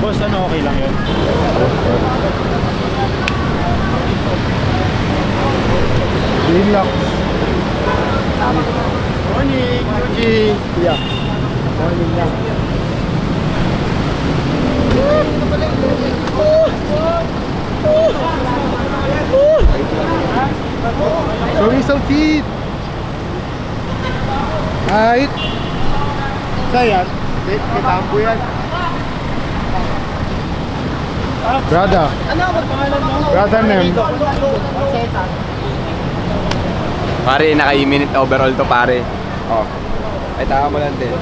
Boss, ano okay lang yun? Relax. Morning, Yuji! Yeah. Morning lang. Sorry, so cute. Kahit Sayan? kitambo yan. Brother. Ano ang pangalan mo? Brother name. Cesar. Pare, naka-minute overall to pare. Oh. Ay, taka mo lang din.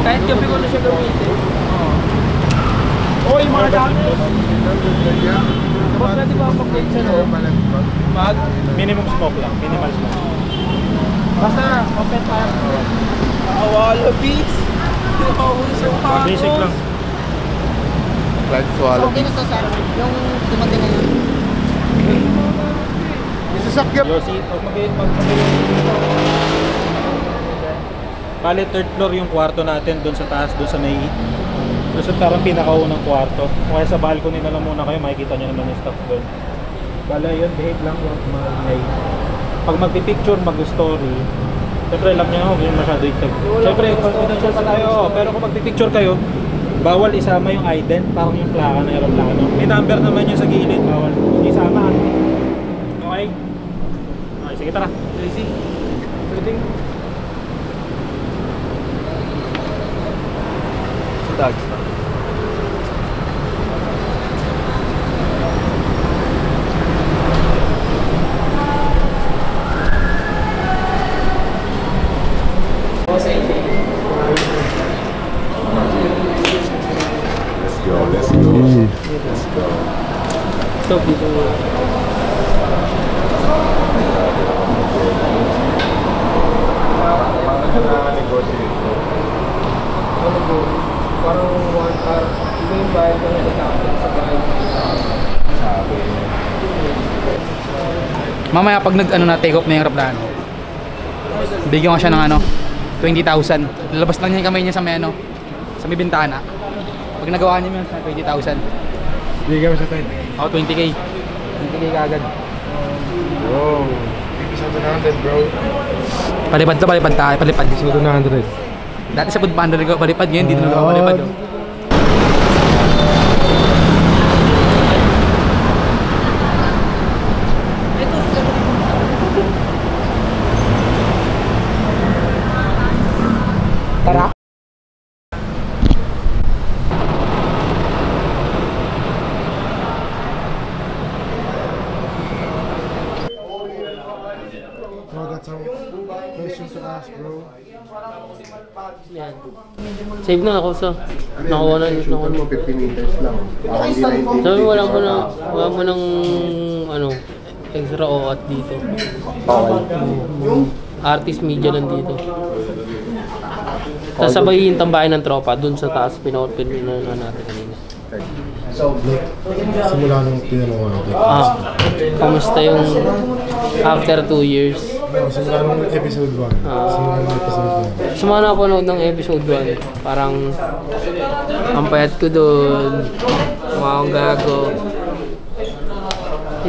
Kahit gabi ko na siya gamitin. Oy, mga dami! Tapos natin ba pag-plate siya, no? Mag? Minimum smoke lang, minimal smoke. Basta, open fire. Wala, beats! Basic lang. Flag swallow. Okay na to, sir. Yung dumating na yun. Isasakyap. Yossi, Bale, third floor yung kwarto natin, doon sa taas, doon sa may... Doon sa parang pinakaunang kwarto. Kung kaya sa balcony na lang muna kayo, makikita nyo naman yung stuff doon. Bale, yun, behave lang, huwag maingay. Pag magpipicture, mag-story, siyempre alam nyo, huwag yung masyado itag. Siyempre, confidential pa tayo, pero kung magpipicture kayo, bawal isama yung ident, parang yung plaka na aeroplano. May number naman yun sa gilid, bawal isama. Okay? Okay, sige tara. Easy. Pwedeng. Dogs. Let's go. Stop dito. Parang 1 hour. Iba yung bayad na nagtatapos sa bahay. Mamaya pag nag-ano na take off na yung aeroplano, bigyan ko siya ng ano, 20,000. Lalabas lang niya yung kamay niya sa may ano, sa may bintana. Pag nagawa niya yun, 20,000. Bigyan mo sa tayo. Ako 20k. 20k kaagad. Bro. Episode 100, bro. Palipad to, palipad tayo, palipad. Episode 100. Dati sa food panda ko palipad, ngayon dito na ako palipad. Oh. Tara. Bro, got some questions to ask, bro. Yan. Save na ako sa. Nakuha na. Nakuha mo 50 meters lang. Hindi na Sabi wala mo ng ano, extra OAT dito. Artist media lang dito. Tapos sabay yung tambahin ng tropa dun sa taas pinapin na natin kanina. Simula nung tinanong natin. Kamusta yung after 2 years? Simula nung episode 1. Simula nung episode 1. Sa mga napanood ng episode 1, parang ang payat ko doon, mukha akong gago.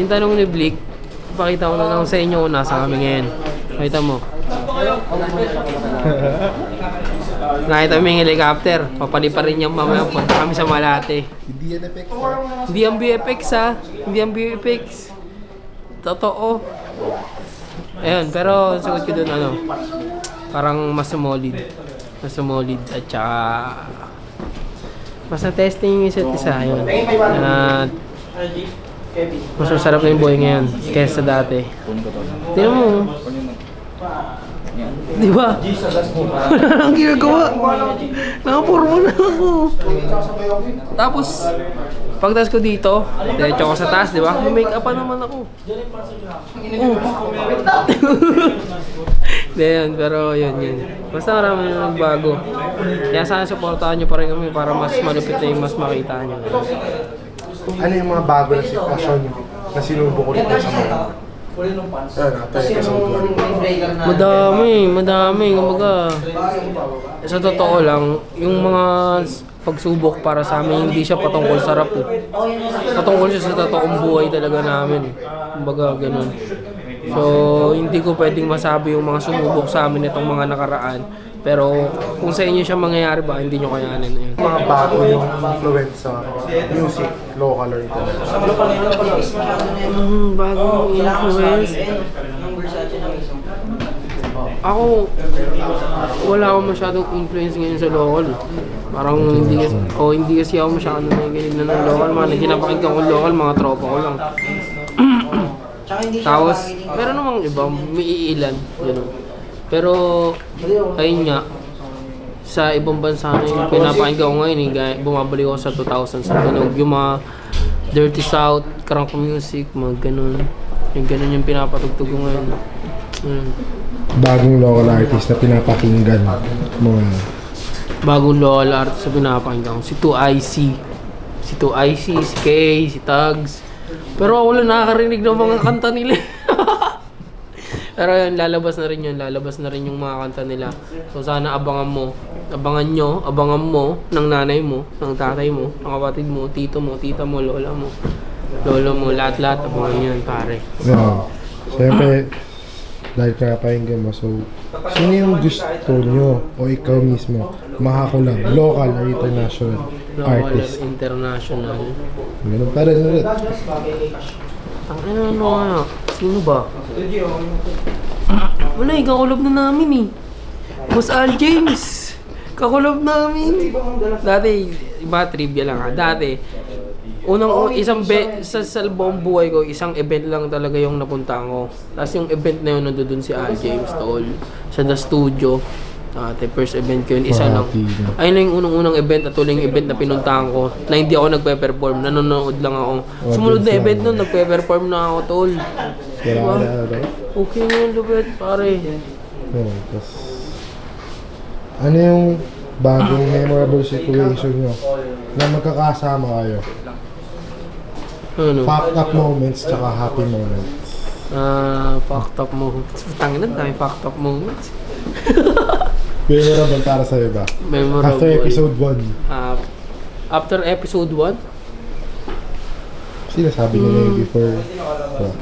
Yung tanong ni Blick, ipakita ko na lang sa inyo kung nasa kami ngayon. Nakita mo. Nakita mo yung helicopter, papalipa rin yung mamaya punta kami sa Malate. Hindi yan effect. Hindi ang BFX ha, hindi ang BFX. Totoo. Ayun, pero sagot ko dun ano, parang mas sumolid. Mas sumolid at saka mas na-testing yung isa't isa yun. At mas masarap na yung buhay ngayon kaysa dati. Tignan mo. Di ba? Wala nang ginagawa. Nakaporma na ako. Tapos, pagtas ko dito, diretso ko sa taas, di ba? May-make up pa naman ako. Then, pero yun. Basta marami na nagbago. Kaya sana supportahan nyo pa rin kami para mas malupit na yung mas makita nyo. Ano yung mga bago na sitwasyon na sinubo ko dito sa mga? After episode 1. Madami. Kumbaga, sa totoo lang, yung mga pagsubok para sa amin, hindi siya patungkol sa rap eh. Patungkol siya sa totoong buhay talaga namin eh. Kumbaga, ganun. So, hindi ko pwedeng masabi yung mga sumubok sa amin itong mga nakaraan. Pero, kung sa inyo siya mangyayari ba, hindi nyo kayanin. Ayun. Mga bago yung influence sa music, local or international. Bagong influence. Ako, wala akong masyadong influence ngayon sa local. Parang hindi kasi ako masyadong nakikinig na ng local. Mga ginapakinggan ko local, mga tropa ko lang. Tapos, meron namang iba, may iilan. Yun. Pero, ayun nga, sa ibang bansa na yung pinapakinggan ko ngayon, bumabalik ako sa 2000s sa tunog. Yung mga Dirty South, crunk music, mga ganun. Yung ganun yung pinapatugtog ko ngayon. Bagong local artist na pinapakinggan mo. Bagong local artist na pinapakinggan ko. Si 2IC. Si 2IC, si Kay, si Tugs. Pero ako lang nakakarinig ng mga kanta nila. Pero yun, lalabas na rin yung mga kanta nila. So sana abangan mo ng nanay mo, ng tatay mo, ng kapatid mo, tito mo, tita mo, lola mo, lolo mo, lahat-lahat abangan yan, pare. No. Siyempre, dahil pinapakinggan mo, so sino yung gusto nyo o ikaw mismo makakulang, local or international artist? International. Ganun pa rin ulit. Ano nga? Sino ba? Wala eh, kakulab na namin eh. Boss Al James. Kakulab namin. Dati, iba trivia lang ha. Dati, sa buong buhay ko, isang event lang talaga yung napuntaan ko. Tapos yung event na yun, nandun si Al James Tol. Sa The Studio. Dati, first event ko yun, isa lang. Ayun lang yung unang-unang event at uling event na pinuntahan ko. Na hindi ako nagpe-perform, nanonood lang ako. Sumunod na event nun, nagpe-perform na ako, Tol. Diba? Okay nga yung lupit, pare. Tapos, ano yung bagong memorable situation nyo na magkakasama kayo? Ano? Fucked up moments tsaka happy moments. Fucked up moments. Tangin na, dami fucked up moments. Memorable para sa'yo ba? Memorable. After episode 1. After episode 1? Sinasabi nyo na yung before.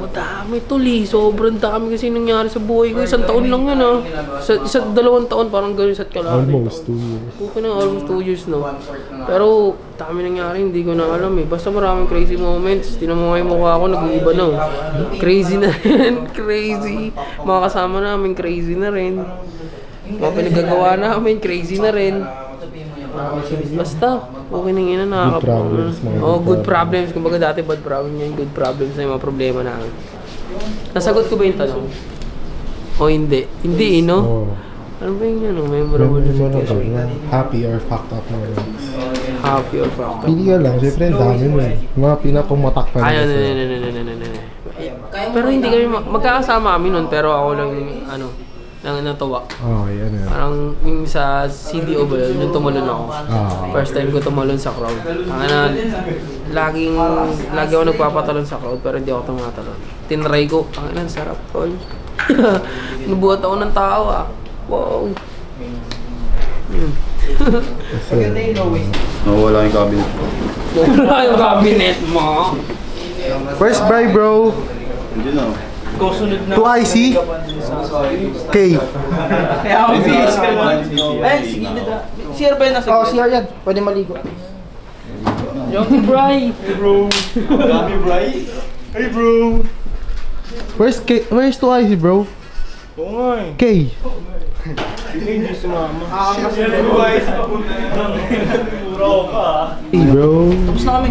Madami tuli. Sobrang dami kasi nangyari sa buhay ko. Isang taon lang yun ah. Isa 2 taon parang gano'n isa't kalahati. Almost 2 years. Okay na, almost 2 years no. Pero dami nangyari, hindi ko na alam eh. Basta maraming crazy moments. Tinan mo nga yung mukha ko, nag-iiba na. Crazy na rin. Crazy. Mga kasama namin, crazy na rin. Mga pinagagawa namin, crazy na rin. Basta, okay nang ina, nakakapang. Good problems. Kumbaga dati bad problems yan, good problems na yung mga problema namin. Nasagot ko ba yung tanong? O hindi? Hindi, no? Oh. Ano ba yung memorable situation? Happy or fucked up moments? Happy or fucked up? Pili ka lang, siyempre ang dami mo eh. Mga pinapumatak pa Ay, pero hindi kami, magkakasama kami nun, pero ako lang nang natuwa. Yan. Parang yung sa CDO ba yun, yung tumalon ako. First time ko tumalon sa crowd. Lagi ako nagpapatalon sa crowd pero hindi ako tumatalon. Tinry ko, sarap tol. Nabuhat ako ng tao ah. Wow. Nawala yung cabinet ko. Nawala yung cabinet mo. First buy bro. Hindi na. 2IC K. CR ba yun nasa? Oo, CR yan. Pwede maligo. Johnny Bry. Hey bro. Gabi Bry. Hey bro. Where's 2IC bro? Oo nga eh. K. Hindi si mama. Puro ka. Hey bro. Tapos na kami.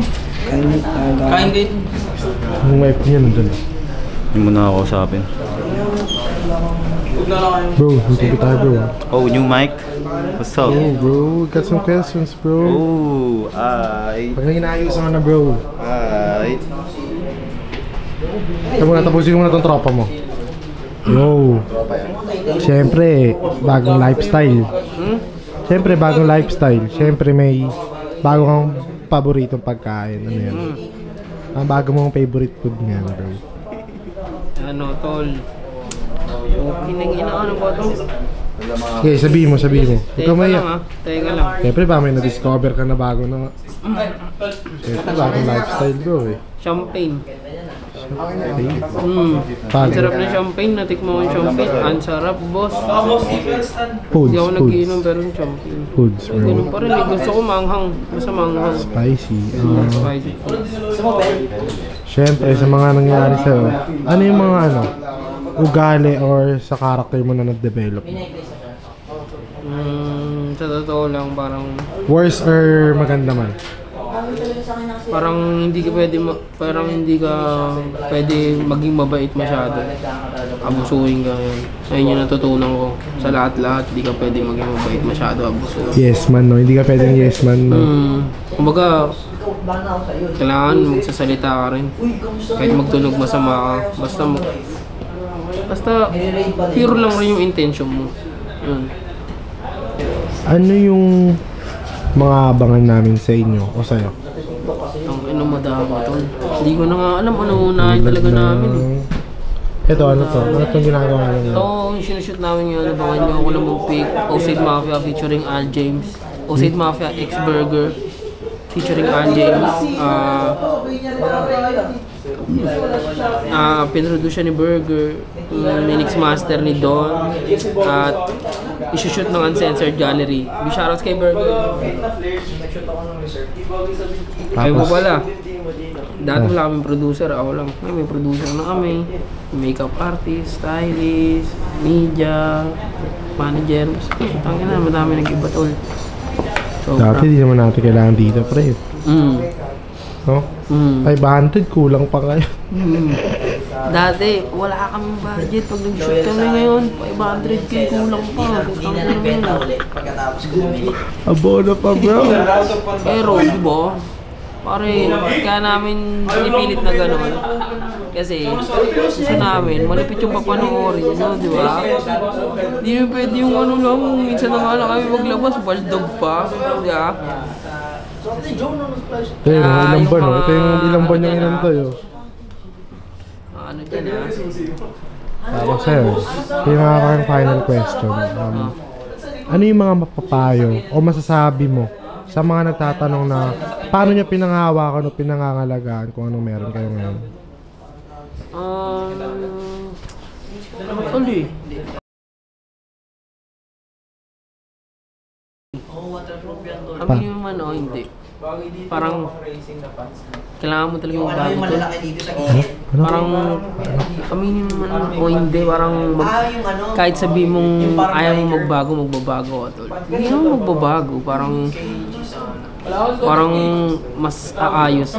Kain kayo. Yung wife niya nandun. Hindi mo na ako usapin. Bro, hindi tayo bro. Oh, new mic? What's up? Oh bro, got some questions bro. Oh, ay. Pag nag-inaayos na bro. Ay. Tapusin mo na itong tropa mo. Yo. Siyempre, bagong lifestyle. Siyempre, bagong lifestyle. Siyempre, may bago kang paboritong pagkain. Ano yan? Ang bago mong favorite food nga bro. ano, tol. Okay, ano ba ito? Okay, sabihin mo. Huwag ka Teka lang maiyak. teka lang. Siyempre ba may na-discover ka na bago na. Siyempre bagong lifestyle bro eh. Champagne. Ang Paano? sarap na champagne, natikman ko yung champagne. Ang sarap, boss. Foods, Hindi ako nagiinom pero yung champagne. Foods Ganun bro. pa rin, gusto ko manghang. Basta manghang. Spicy. Spicy. Siyempre sa mga nangyari sa'yo, ano yung mga ugali or sa character mo na nag-develop? Sa totoo lang, parang Worse or maganda man? hindi ka pwede maging mabait masyado. Abusuhin ka yan. Ayun yung natutunan ko. Sa lahat-lahat, hindi ka pwede maging mabait masyado, abusuhin. Yes man no, hindi ka pwedeng yes man no. Kumbaga, kailangan magsasalita ka rin. Kahit magtunog masama ka. Basta pure lang rin yung intention mo. Yun. Ano yung mga abangan namin sa inyo o sa'yo? Ang madami tol. Hindi ko na nga alam ano unahin talaga namin eh. Ito, ano to? Ano itong ginagawa nyo? Ito, yung sinushoot namin ngayon, abangan nyo ako ng Mugpick, Osade Mafia featuring Al James. Osade Mafia X Burger featuring Al James. Pinroduce siya ni Burger, minix master ni Don, at isushoot ng Uncensored Gallery. Big shoutouts kay Burger. Kayo mo pala. Dati wala kaming producer, ako lang. May producer na kami. Makeup artist, stylist, media, manager. Tangin na, madami nag-iba tol. Dati di naman natin kailangan dito, pre. No? 500, kulang pa kayo. Dati, wala kaming budget. Pag nag-shoot kami ngayon, 500k kulang pa. Abono pa bro. Pero, di ba? Pare, kaya namin pinipilit na gano'n. Kasi, gusto namin, malapit yung papanoorin nyo, di ba? Di nyo pwede yung ano lang, minsan na nga lang kami maglabas, baldog pa, di ba? Ito yung ilang ba no? Ito yung ilang ba yung ilan tayo? Ano dyan ah? Tapos sa'yo, yung final question. Ano yung mga mapapayo o masasabi mo sa mga nagtatanong na paano nyo pinanghawakan o pinangangalagaan kung anong meron kayo ngayon? Uli. Kami naman o hindi. Parang kailangan mo talaga magbago to. Parang kami naman o hindi. Parang kahit sabi mong ayaw mong magbabago tol. Hindi naman magbabago. Parang mas aayos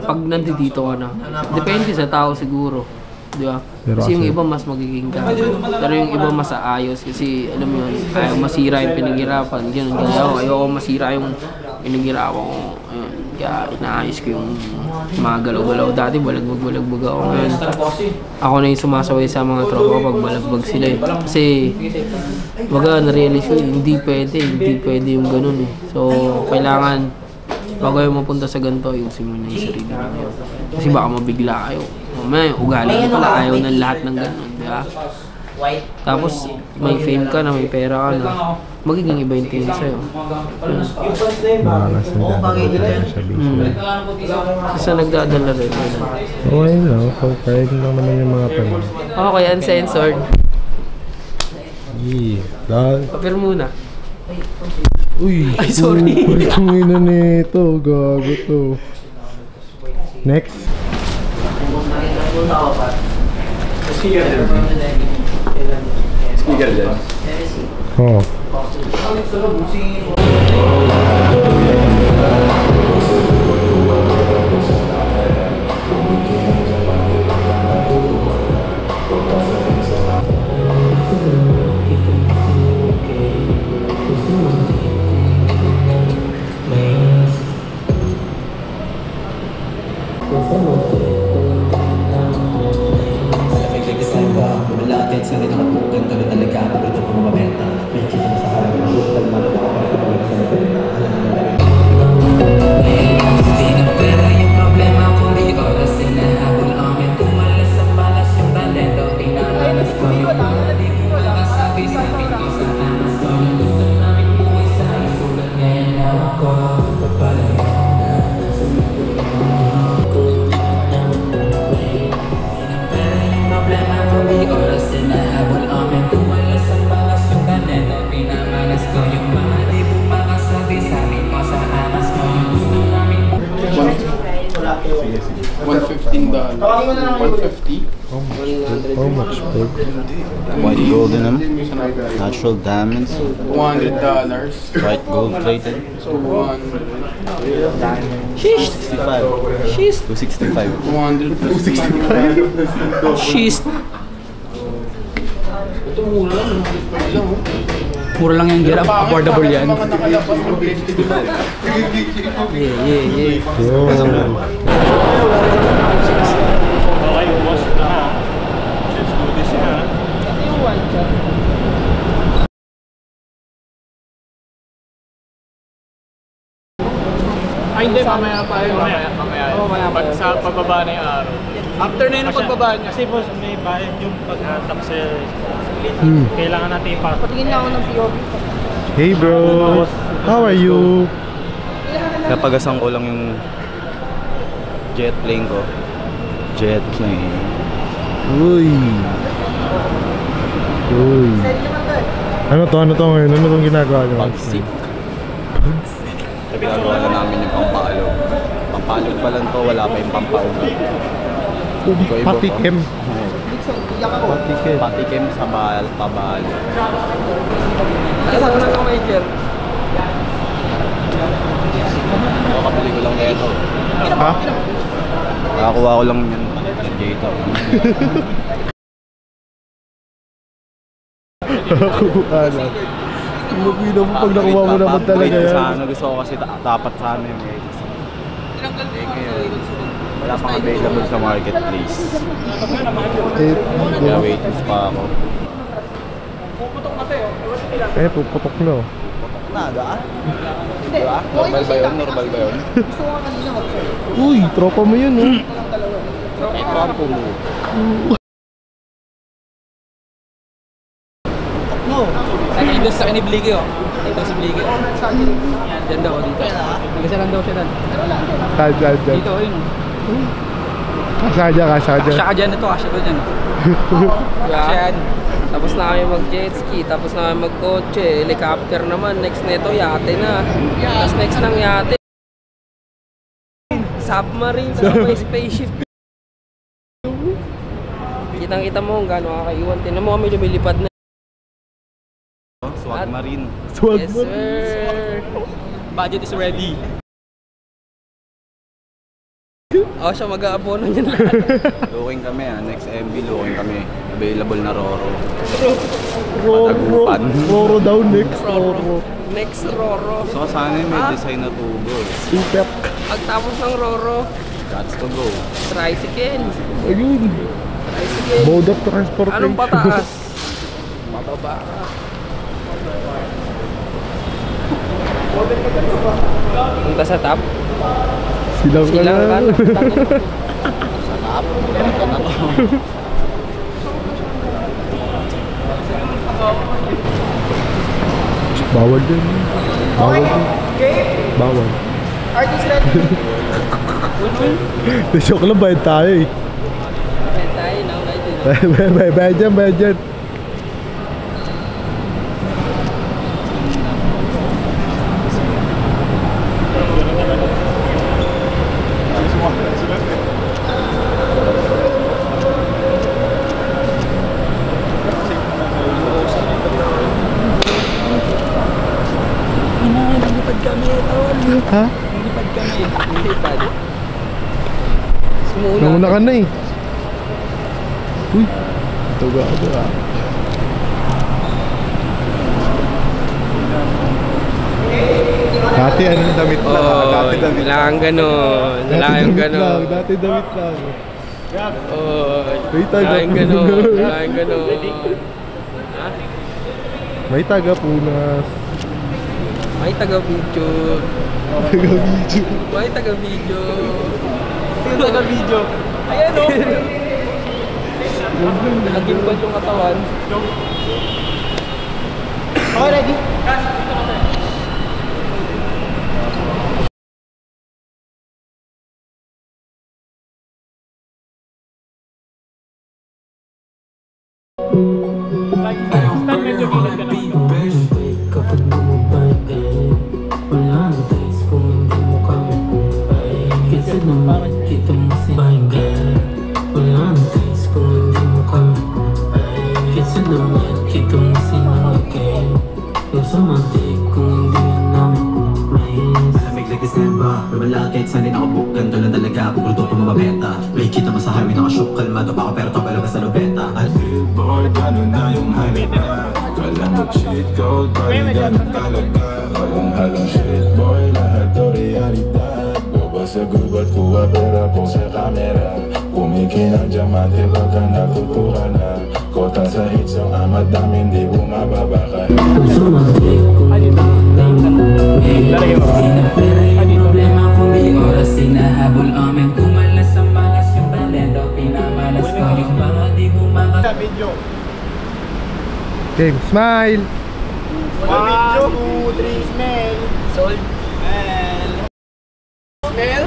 pag nandito ka na. Depende sa tao siguro. Di ba? Kasi yung iba mas magiging gago. Pero yung iba mas aayos kasi alam mo yun, ayaw masira yung pinaghirapan. Ayoko masira yung pinaghirapan ko. Ayun, kaya inaayos ko yung mga galaw-galaw. Dati balagbag ako ngayon. Ako na yung sumasaway sa mga tropa pag balagbag sila eh. Kasi na-realize ko, hindi pwede yung ganun eh. So, kailangan bago kayo mapunta sa ganito, ayusin mo na yung sarili nyo. Kasi baka mabigla kayo. Mamaya yung ugali nyo pala, ayaw ng lahat ng ganun, di ba? Tapos, may fame ka na, may pera ka na, magiging iba yung tingin sa'yo. Malas na dadalang sa business. Kasi nagdadala rin. Okay lang, compared lang naman yung mga panahon. Okay, uncensored. Papel muna. Uy! Ay, sorry. Ang ina nito, gago to. Next. Speaker dyan. Oh. How much, bro? White gold in them. Natural diamonds. $100. White gold plated. So 100. 65. She's 265. 200 plus 265. she's Mura lang yan, Gerap. Affordable yan. Mga nakalabas ng yeah. Yo. Okay, boss na ha. Let's do this na. Ay, hindi. Mamaya pa yun. Mamaya. Pag sa pagbaba na yung araw. After na yun ang pagbaba niya. Kasi boss, may bayad yung paghatak sa kailangan natin ipasok. Patingin na ako ng POV. Hey bro, how are you? Napagasang ko lang yung jet plane ko. Jet plane. Uy. Uy. Ano to ngayon? Ano tong ginagawa nyo? Pagsik. Ginagawa na namin yung pampalog. Pampalog pa lang to, wala pa yung pampaugat. Patikim. Patikim. Patikim sa bahal, pabahal. Kasama na ng Michael. Kapili ko lang na ito. Ha? Nakakuha ko lang yan. Gator. Nakakuha lang. Lumapino mo pag nakuha mo naman talaga yan. Sana gusto ko kasi dapat sana yung gator. Wala pang available sa marketplace. Kaya waiting pa ako. Puputok na. Nada? Diba? Normal ba yun? Normal ba yun? Uy, tropa mo yun, oh. Ito ang pumo. Ay, sa akin ni Bliki, oh. Ito si Bliki. Diyan daw, dito. Kasi lang daw siya doon. Saan. Dito, yun. Kasya Kasya ka dyan ito, kasya ko dyan. Kasya yan. Tapos na kami mag-jet ski, tapos na kami mag-kotse, helicopter naman, next nito yate na. Tapos next ng yate, submarine, tapos may spaceship. Kitang-kita mo kung gaano kakaiwan. Tinan mo kami lumilipad na. Swag Marine. Yes sir! Budget is ready. Oh, siya mag-aabono niyan lahat. Looking kami next MB looking kami. Available na Roro. Roro daw, next Roro. Next Roro. So sana may design na tubo. Super. Pagtapos ng Roro, That's to go. tricycle. Ayun. Tricycle. Mode of transportation. Anong pataas? Mababa ka. Punta sa top? Silang ka Silang ka na. Bawal din. Bawal din. Bawal. Artist ready. Joke lang, bayad tayo eh. Kaya tayo, now Bayad dyan. Ha? Lipad kami. Lipad. Nauna ka na eh. Uy. Ito ba? Dati anong damit lang? Dati damit Kailangan ganon. Kailangan ganon. Dati damit lang. May taga Kailangan ganon. Kailangan ganon. May taga-punas. May taga-video. Taga-video. May taga-video. Sino taga-video? Ayan o. Nag-gimbal yung katawan. Okay, ready? Kapag bumabay wala na tayo kung hindi mo kami ay kasi naman kita mo si bagay. wala kahit saan din nakabook. Ganto lang talaga ako, produkto mababenta. May kita mo sa highway, nakashook, kalmado pa ako pero kapalaga sa lubeta. Boy, gano'n na yung halita. Kala mo cheat code, pari gano'n talaga. Walang halong shit boy, lahat to realidad. Boba sa gubat, kuha pera po sa kamera. Kumikinang diamante, wag kang natutuwa na. Kota sa hits ang amat namin, di bumababa ka. Puso mag-break kung lalagyan mo ba? Hindi problema kung may oras sinahabol amin. Kumalas sa malas yung balendo, pinamalas ko yung mga di bumakas. Game, smile! 1, 2, 3, smell. Sold. Smell?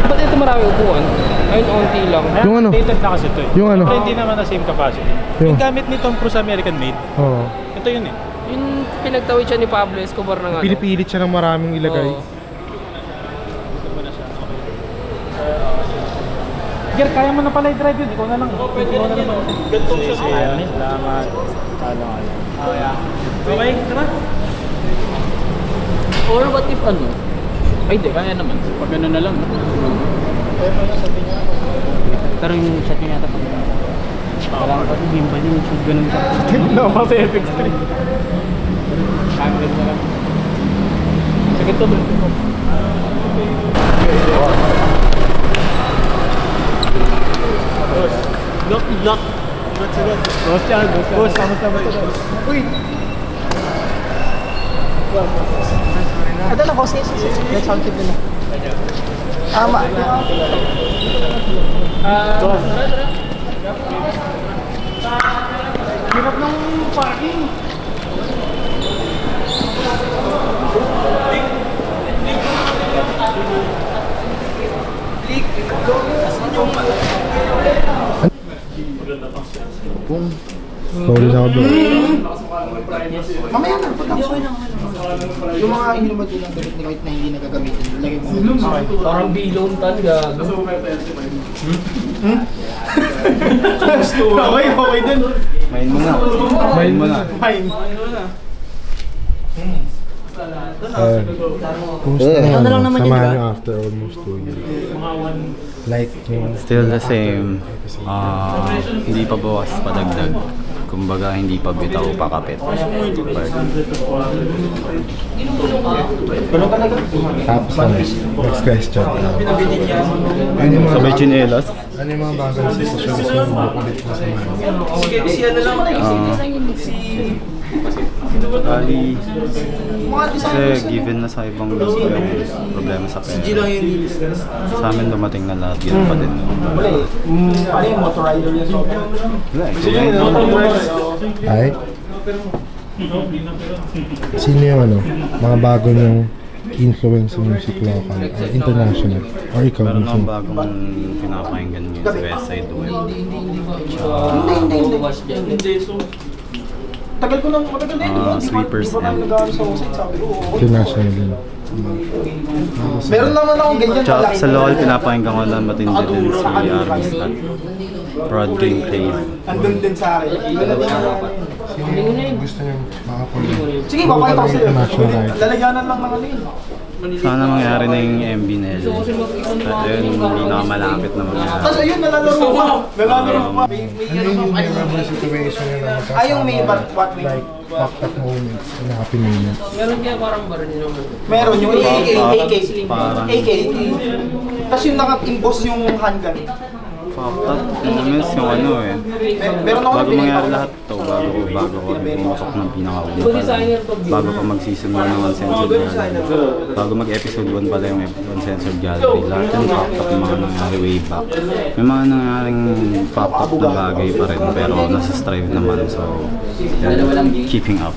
Ba't ito marami upuan? Ayun, onti lang. Yung ano? Dated na kasi ito eh. Yung ano? Pero hindi naman na same capacity. Yung- Yung gamit ni Tom Cruise American made. Oo. Ito yun eh. Yung pinagtawid siya ni Pablo Escobar ng ano. Pinipilit siya ng maraming ilagay. Oo. Ger, kaya mo na pala i-drive yun. Ikaw na lang. Ikaw na lang. Ganto siya sa akin. Salamat. Okay, tara. Or what if ano? Ay, di. Kaya naman. Pag ano na lang. Pero yung shot niya yata pag parang pati gimbal yung shoot ganun siya. No, pati FX3. Camera na lang. Sakit to. Lock. Boss yan. Boss, kamusta ba ito? Uy! Ito na, boss. Let's sound check din na. Tama. Hirap ng parking. Sorry na ako doon. Mamaya na, pagkakso. Yung mga hindi naman din ang damit ni kahit na hindi nagagamitin. Lagay mo. Parang bilong tan, gago. Okay din. Main mo na. Main mo na. Kumusta na? Samahan nyo after almost 2 years. Like yung... Still the same. Hindi pa bawas, padagdag. Kumbaga, hindi pa bitaw, pakapit. Tapos ano? Next question. Ano yung mga Sabay chinelas? Ano yung mga bagong sitwasyon sa mga ulit na samahan? Si ano lang. Bali, kasi given na sa ibang gusto yung problema sa pera. Sa amin dumating na lahat, ganun pa din. Ano yung motor rider yun? Ay? Sino yung ano? Mga bago yung influence sa music local or international? Or ikaw Meron mismo? akong bagong pinapakinggan ngayon sa Westside Web. Tagal ko nang matagal din. Sweepers Di ba tayo and nag-aaral sa Osage? Sabi ko, International din. meron naman akong ganyan. Tsaka malaki sa na- local pinapakinggan ko lang matindi din si Arby Slat. Broad Game Crazy. Andun din sa akin. Gusto nyo makakulit? Sige, papakita ko sa'yo. International rights. Lalagyanan lang mga lane. Sana mangyari na yung MB Nelly. At yun, hindi na malapit na mangyari. Tapos ayun, nalalaro pa. Nalalaro pa. Ano yung memorable situation nyo na magkasama? Ay, yung may what way? Like, fucked up moments, and happy moments. Meron kaya parang bar naman. Meron yung AK. Parang AK. Tapos yung naka-imboss yung handgun. fucked up moments yung ano eh. Meron ako Bago mangyari lahat to, bago ko pumasok ng pinaka-uli pala. Bago pa magsisimula ng Uncensored Gallery. Bago mag-episode 1 pala yung Uncensored Gallery. Lahat yung fucked up yung mga nangyari way back. May mga nangyaring fucked up na bagay pa rin, pero nasa strive naman. So, keeping up.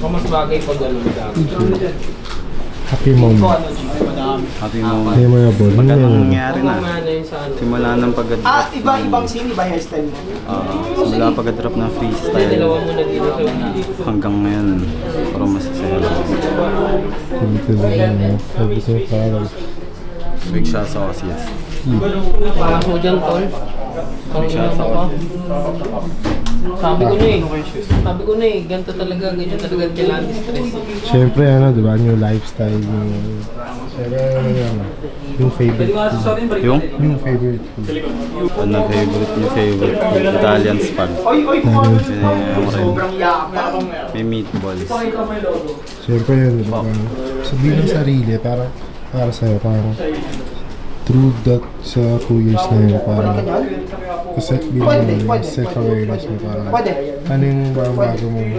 Mas bagay pag gano'n. Happy moment. Happy moment. Memorable. Pag anong Memorable. nangyari na, simula ng pag-drop. Iba-ibang scene, iba hairstyle mo. Simula pag-drop ng freestyle hanggang ngayon, parang masasaya lang. Dito lang. Sabi sa'yo parang Big shout sa Osias. Parang ko dyan, tol. Big shout sa Osias. Sabi ko na ganito talaga, ganyan talaga kailangan stress. Siyempre, ano, di ba? New lifestyle. Yung favorite food. Yung favorite food. Ano favorite food? Italian spag. May meatballs. Siyempre, yun, di ba? Sabihin ng sarili, para sa'yo, parang through that sa 2 years na yun, parang bilang self-awareness mo, parang ano yung bago mong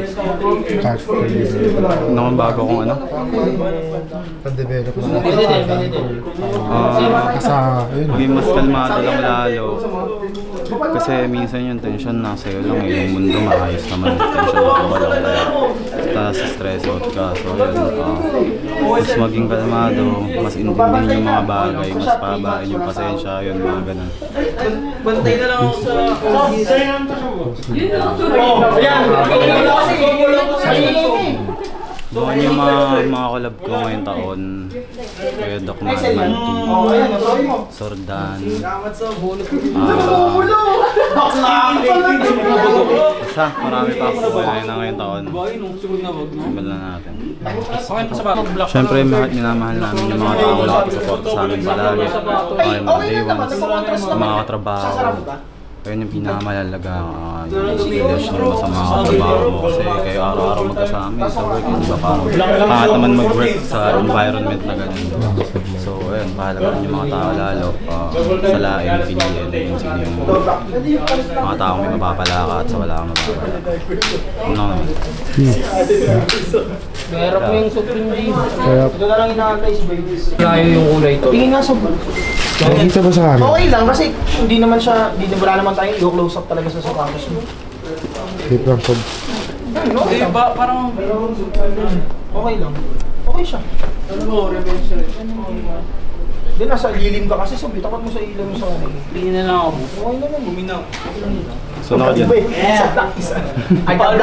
character development? Ano ang bago kong ano? Pag-develop mo Maging mas kalmado lang lalo. Kasi minsan yung tension nasa iyo lang yung mundo maayos naman yung tension mo lang kaya sa stress out ka. So yun, mas maging kalmado, mas intindihin yung mga bagay, mas pabain yung pasensya, yun mga ganun. Bantay na lang ako sa... Doon yung mga collab ko ngayong taon. Kaya Doc Madman 2, Sordan, basta marami pa ako kaya na ngayong taon. Simulan na natin. Siyempre minamahal namin yung mga tao na kapasuporta sa amin palagi. Okay, mga day ones, yung mga katrabaho. Kaya yung pinakamahalaga yung relasyon mo sa mga katrabaho mo kasi kayo araw-araw magkasama sa work, di ba parang pangat naman mag-work sa environment na ganun. So ayun, mahalaga yung mga tao lalo sa lain, piliin yung sino yung mga taong may mapapala ka at sa wala kang mapapala. Ano naman? Mahirap mo yung Supreme G. Ito na lang inaantay si Babies. Layo yung kulay ito. Tingin nga sa... Nakikita ba sa amin? Okay lang kasi hindi naman siya, wala naman tayong i-close up talaga sa sapatos mo. Hip lang po. Di ba, parang... Okay lang. Okay siya. Hindi, nasa lilim ka kasi, so bitakot mo sa ilaw mo sa kanil. Tingin na lang ako. Okay naman. Buminaw. So na ka dyan? Isa black isa. Ayaw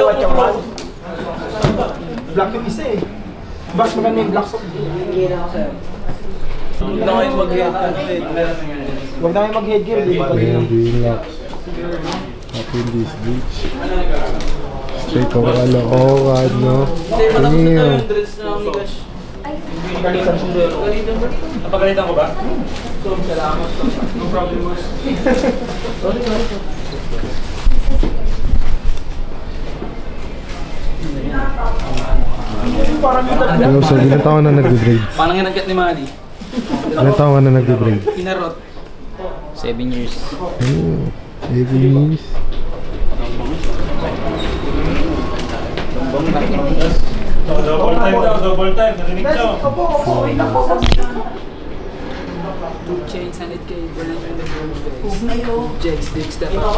what you want. Black yung isa eh. Bas maganda yung black sock. Huwag na kayo mag-headgear. Huwag na kayo mag-headgear. Ayan, relax. Up in this beach. Straight over Caloocan, no? Hindi, matapos na tayo yung dreads na ang Mikash. Pagalitan ko. Napagalitan ko ba? So, salamat. No problem, boss. Sorry. Hello sir, ilang taon na nagbe-braid? Paano nga nag-get ni Manny? Ilang taon ka na nagbe-braid? Pinarot. 7 years. 7 years. Double time, narinig nyo. Chain, sanit kay Bernard and the Bones. Jex, big step up.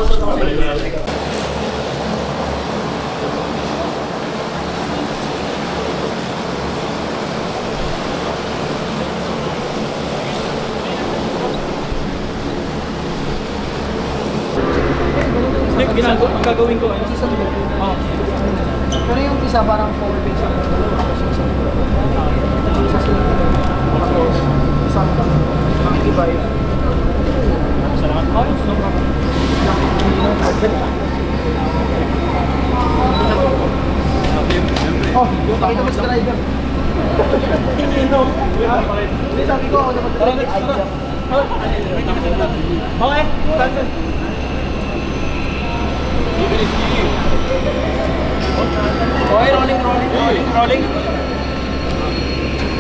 Ang gagawin ko ay Pero yung isa parang 4 page ang isang makikibay. Oh, pakita mo sa driver. Hindi, sabi ko ako naman driver. Okay, cancel. Okay, rolling.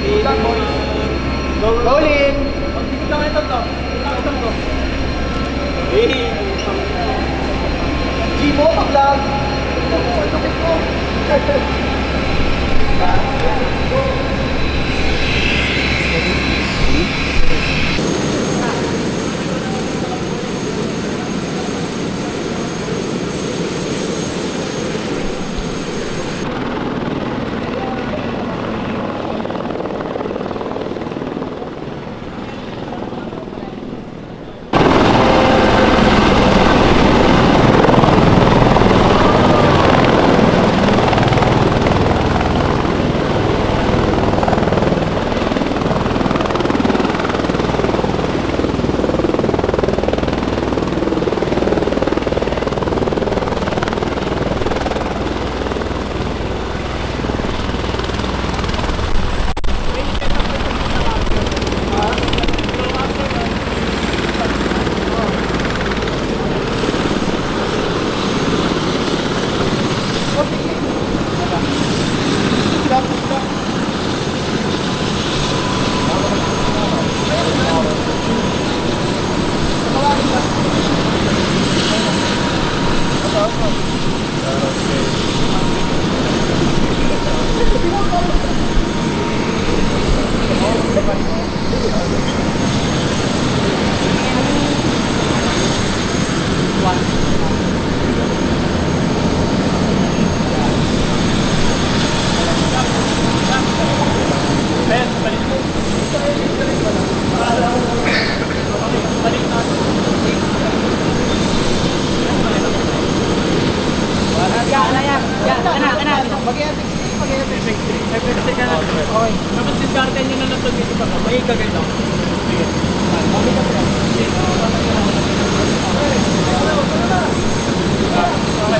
Ilan, boys? Rolling! Magdikit lang ito to. Gimo, pag-vlog! Tukit mo!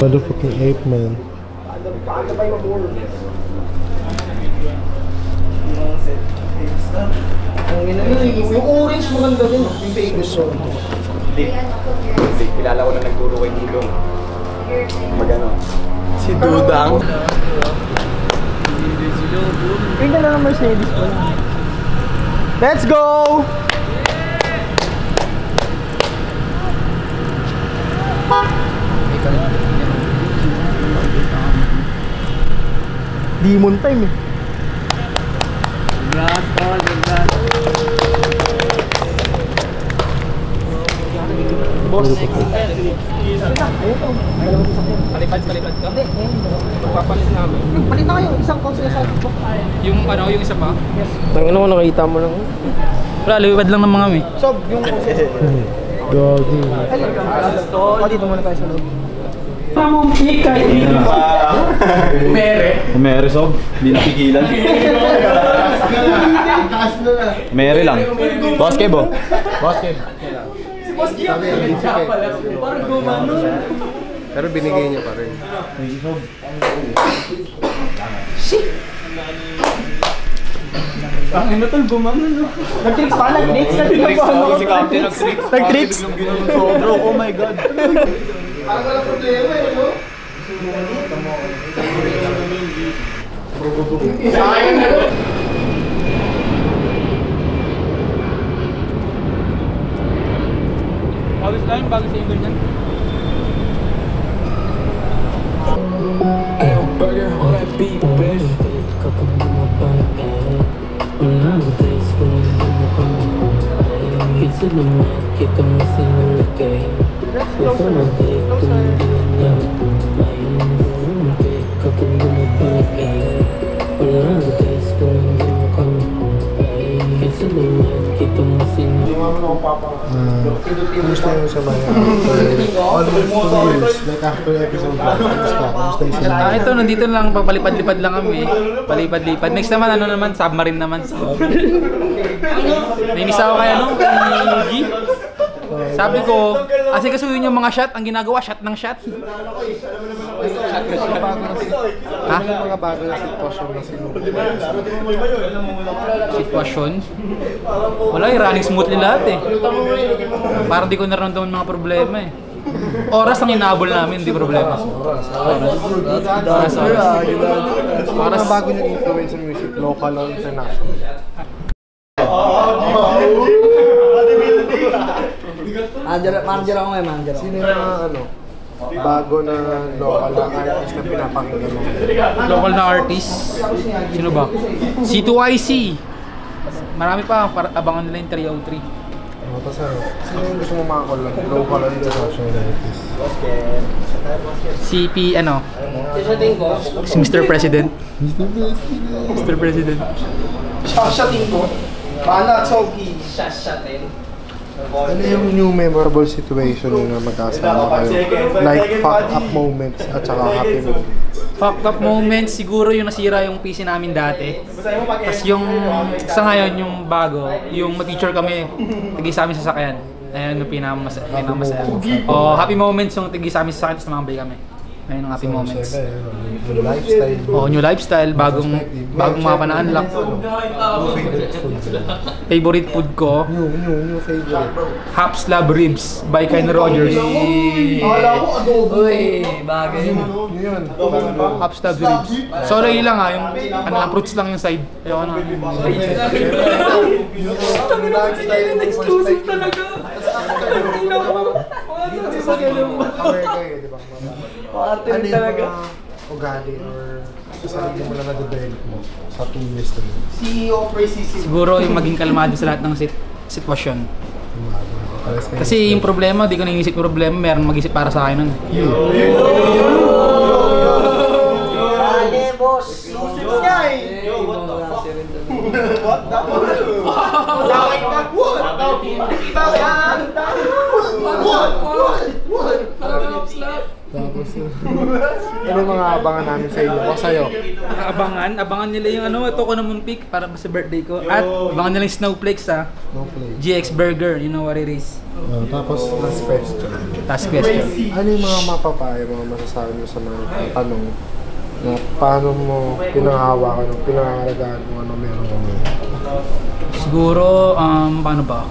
Motherfucking ape, man. Yung orange maganda din, yung famous one. Hindi, kilala ko na nagturo kay Dulong. Magano? Si Dudang. Kaya lang ang Mercedes ko lang. Let's go! Demon time eh. Boss. Palipad ka? Magpapalit namin. Palit na kayo, isang console sa akin. Yung ano, yung isa pa? Yes. Tangin ako, nakita mo lang. Wala, liwad lang ng mga kami. Sob, yung console. Gogi. O, dito muna tayo sa loob. Mere, Sob. Hindi napigilan. Mere lang. Boss Kebo. Boss Kebo. Pero binigay niya pa rin. Ang ino tol, gumano no? Nag-tricks pa, nag-tricks. Si Captain nag-tricks. Nag-tricks? Bro, oh my God. Parang walang problema eh, no? Sayang na. Bagis lang, bagis sa inyo niyan. Kita masih mendekai Bersama ku dunia Kau melupakan Ulang guys ku menemukan Selamat kita masih Kumusta yung sa mga almost 2 years, like after episode 1, kumusta yung sila? Ito, nandito lang, papalipad-lipad lang kami. Palipad-lipad. Next naman, ano naman, submarine naman. Nainis ako kaya nung kay G. Sabi ko, kasi kasuyin yung mga shot, ang ginagawa, shot ng shot. Ha? Ano mga bago na sitwasyon na sinubukan? Sitwasyon? Wala, running smoothly lahat eh. Parang di ko naramdaman mga problema eh. Oras ang inaabol namin, hindi problema. Oras. Mga bago niyong influence sa music, local or international? Manager ako ngayon, manager ako. Sino yung mga bago na local na artist na pinapakinggan mo? Local na artist? Sino ba? C2YC. Marami pa, abangan nila yung 303. Tapos sino yung gusto mo mga local or international artist? CP, si Mr. President. Mr. President. Shashatin ko. Banat, Sogi. Ano yung new memorable situation na magkasama kayo? Like fucked up moments at saka happy moments? Fucked up moments, siguro yung nasira yung PC namin dati. Tapos yung, sa ngayon, yung bago, yung ma-teacher kami, tagi sa amin sasakyan. Ayun yung pinakamasaya. Happy moments yung tagi sa amin sasakyan, tapos namambay kami. Ayun ang happy moments. New lifestyle. Oh, new lifestyle, bagong mapa na unlock. Favorite food ko, New favorite. Half Slab Ribs by Ken Rogers. Uy, bagay. Yun. Half Slab Ribs. Solo lang ha, yung ano lang, fruits lang yung side. Ayoko na. Exclusive talaga. Ano yung mga ugali or sarili mo lang na-develop mo sa 2 years na yun? Siguro yung maging kalmado sa lahat ng sitwasyon. Kasi yung problema, di ko na inisip yung problema, meron mag-isip para sa akin nun. Dale, boss. Exclusive niya eh. What the fuck? What the fuck? Like that, what? Tapos, ano yung mga abangan namin sa inyo? O sa'yo? Abangan nila yung ano, ito ko na mumpik para sa birthday ko. At abangan nila yung Snowflakes ha. Snowflake. GX Burger, you know what it is. Tapos, last question. Last question. Ano yung mga mapapayo, mga masasabi mo sa mga tanong na paano mo pinanghawakan o pinangangalagaan kung ano meron mo ngayon? Siguro, paano ba?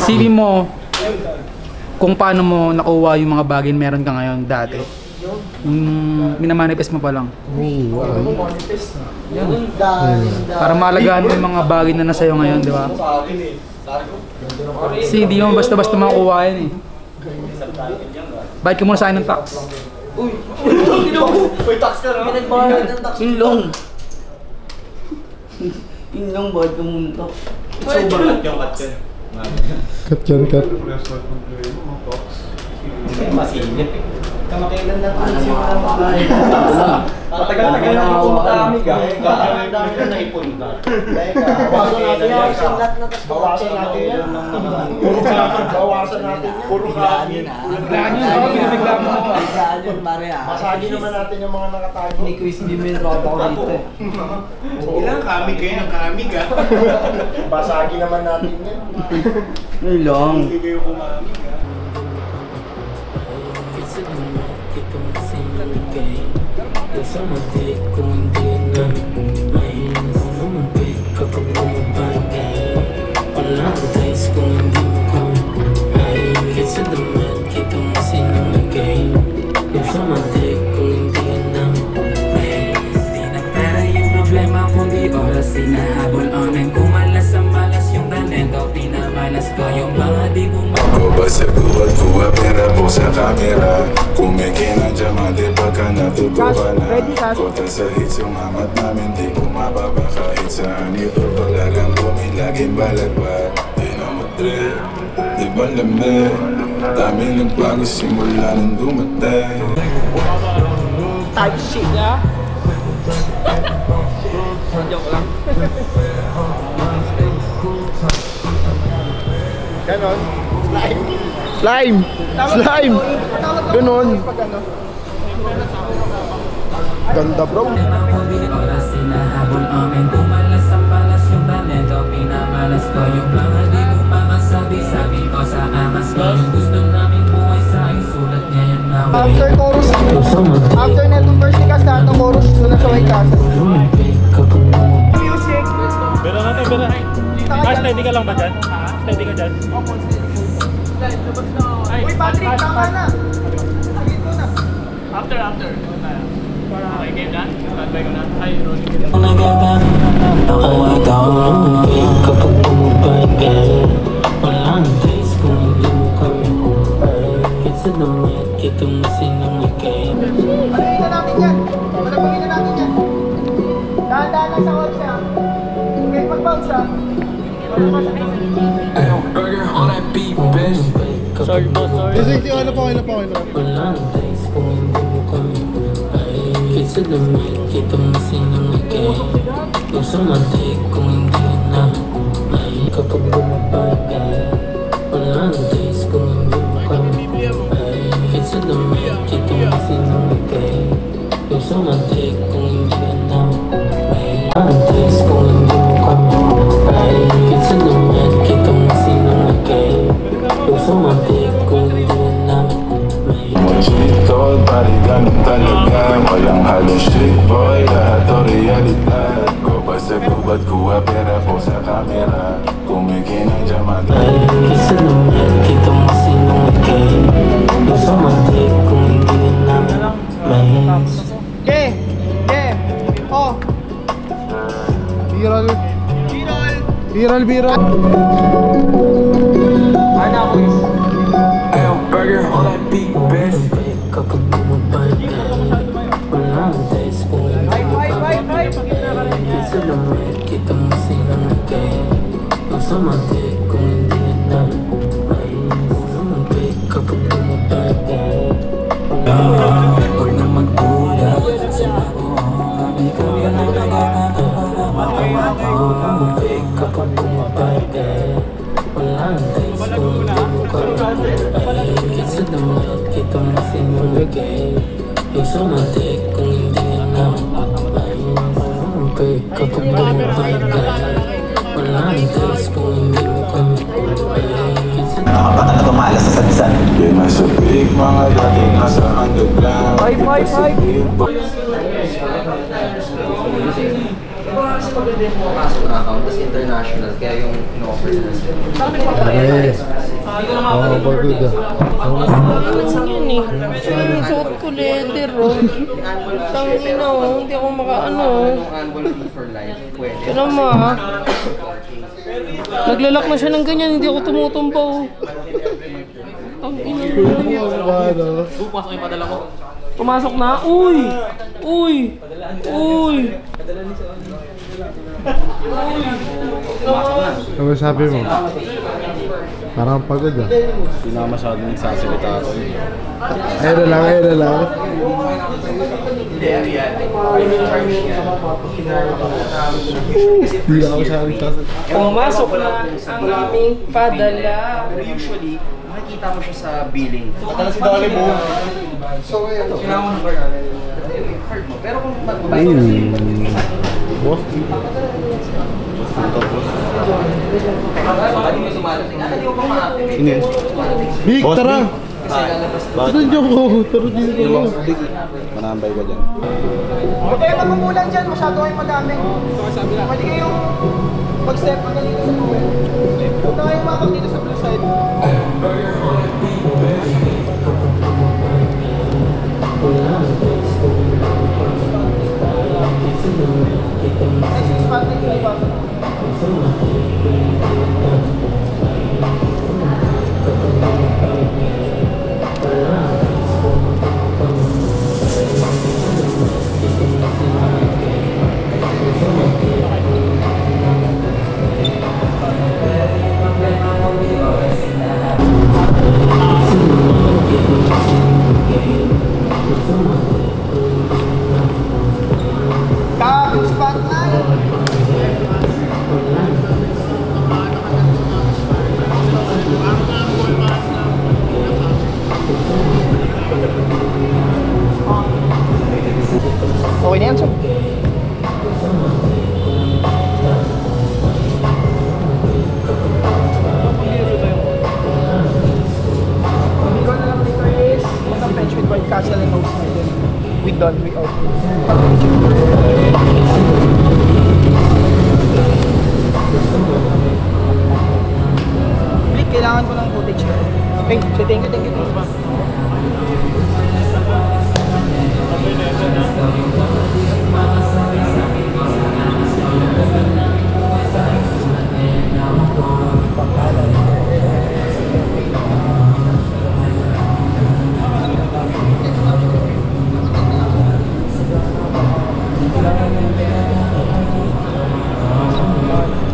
Isipin mo kung paano mo nakuha yung mga bagay na meron ka ngayon dati. Yung minamanifest mo pa lang. Para maalagaan mo yung mga bagay na nasa iyo ngayon, di ba? Kasi di mo basta-basta makukuha yan eh. Bayad ka muna sa akin ng tax. Uy, tax ka na? Pinagbayad ng tax. Inlong. Inlong, bayad ka muna tax. Sobrang yung cut yan. Cut yan, cut. Masinip eh. Kamakailan na Patagal-tagal na ipon dami ka. Dami na naipon ka. Bawasan natin yan. Sinlat na tas bawasan natin yan. Bawasan natin yan. Puro kain. Biglaan yun, baka binibiglaan mo. Biglaan yun, pare ah. Masagi naman natin yung mga nakatago. Ni-quiz beam yung tropa ko dito eh. Ilang kamig kayo ng kamig ah. Basagi naman natin yan. Inlong. Hindi kayo kumamig ah. Kasama di ko hindi na mahina sa lumapit kapag bumabagay. Walang days kung hindi mo kami mahigit sa damit, kita mo sinamagay. Kasama di ko hindi na mahigit. Di na pera yung problema kundi oras sinahabol amin. Kumalas ang malas yung talento, pinamalas ko yung mga di bumabagay. Ko ba sa guwat ko pera po sa kamera. Kumikina diamante pagka natutuwa na. Kota sa hits yung amat namin di bumababa kahit saan. Ito talagang bumilaging balagbat. Di na madre, di ba lamig? Dami nagbago simula nang dumatay. Type shit. Joke lang. Ganon. Slime! Slime! Ganon. Ganda bro. Oras sinahabol amin. Kumalas ang malas yung talento, pinamalas ko yung mga di bumakasabi. Sabi ko sa amas ko yung gusto namin buhay sa aking sulat niya yung naway. After chorus, after netong verse ni Kas, lahat ng chorus doon na sa way Kas. Music! Pero natin, pero. Steady ka lang ba dyan? Steady ka dyan? Uy Patrick, tama na! Sagit mo na. After. Okay, game na? Tatbay ko na. Hi, rolling. Nakawag ako ng pig kapag bumabagay. Walang days kung hindi mo kami kahit sa damit, kita mo sinamagay. Ano na natin yan? Malapagin na natin yan. Dahan-dahan lang sa kotse ha. Okay, pag-bounce ha. Burger on that beat, bitch. Sige, ano pa. Walang days kung hindi mo kami kahit sa damit, kita mo sinamagay. Yung sa matik kung hindi na ay kapag bumabagay. Walang days kung hindi mo kami kahit sa damit, kita mo sinamagay. Yung sa matik kung hindi na ay walang days kung hindi mo kami kahit sa damit, kita mo sinamagay. Yung sa matik kung hindi na namin Cheat-code, pare ganun talaga. Walang halong shit boy, lahat o realidad. Ko ba sa gubat, kuha pera ko sa camera. Kung may kinadya ay isa naman kita mo sinungkay. Yung sa matik kung hindi na namin mahis. Oh! Viral. burger on that beat, bitch. Kapag bumabalik walang taste kung hindi mo babalik. Isa naman kita mo sinungkay. Yung sa matik kung hindi na namin mahis. Sumapit kapag bumabalik. Huwag na magbulat. Sinabi mo, ikaw yan ang Sumapit kapag bumabalik. Walang taste kung hindi mo babalik. Isa naman kita mo sinungkay. Yung sa matik kung hindi na namin mahis. Sumapit kapag bumabalik. Walang taste kung hindi mo babalik. Nakapata na tumalas sa sadsan. Di nasa big, mga dati nasa underground. Mas maganda yung pumapasok na account, tapos international, kaya yung in-offer nila sila. Good ah. Lasing yan eh. Yung suot ko leather oh. Tangina oh, hindi ako makaano oh. Yung annual fee for life, pwede. Pero naglalak na siya ng ganyan, hindi ako tumutumba oh. Tangina mo. Pumasok yung padala ko. Pumasok na? Uy! Ano sabi mo? Parang pagod ah. Hindi na masyadong nagsasalita ako. Ayun na lang. Hindi ako masyadong nagsasalita. Pumasok na ang aming padala. Pero usually, makikita mo siya sa billing. Pagkala si Dolly mo. Kailangan mo number namin. Card mo. Pero kung magbabayad ka Boss? Big, tara! Ito dyan ko. Tara dito ko. Manambay ka dyan. Huwag kayo magmumulan dyan, masyado kayo madami. Pwede kayong mag-step ka dito sa tuwid. Huwag na kayong mapak dito sa blue side. Next is Patrick Liva. Kabing spotlight. Okay na yan, sir. Bench with White Castle and Host we done, we out. Blake, kailangan ko ng footage. Okay, so thank you.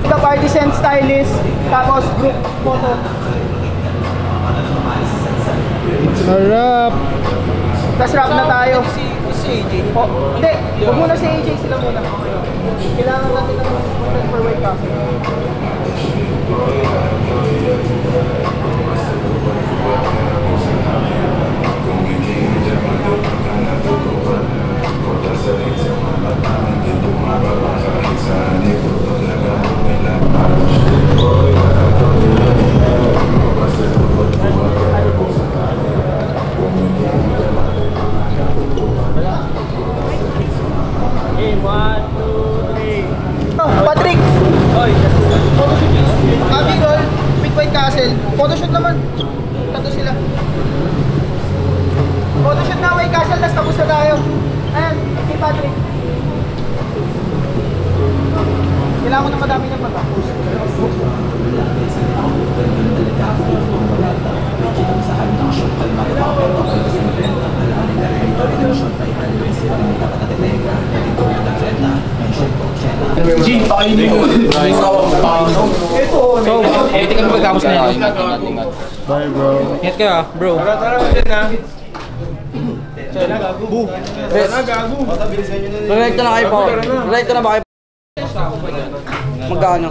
Ito partisan stylist, tapos group photo. Harap! Tapos rap na tayo. Si AJ? Hindi, huwag muna si AJ, sila muna. Kailangan natin ng content for White Castle. So, hindi kami pagkapos na yun. Bye, bro. Ingat kayo, bro. Rekta na kayo po. Rekta na ba kayo? Magkano?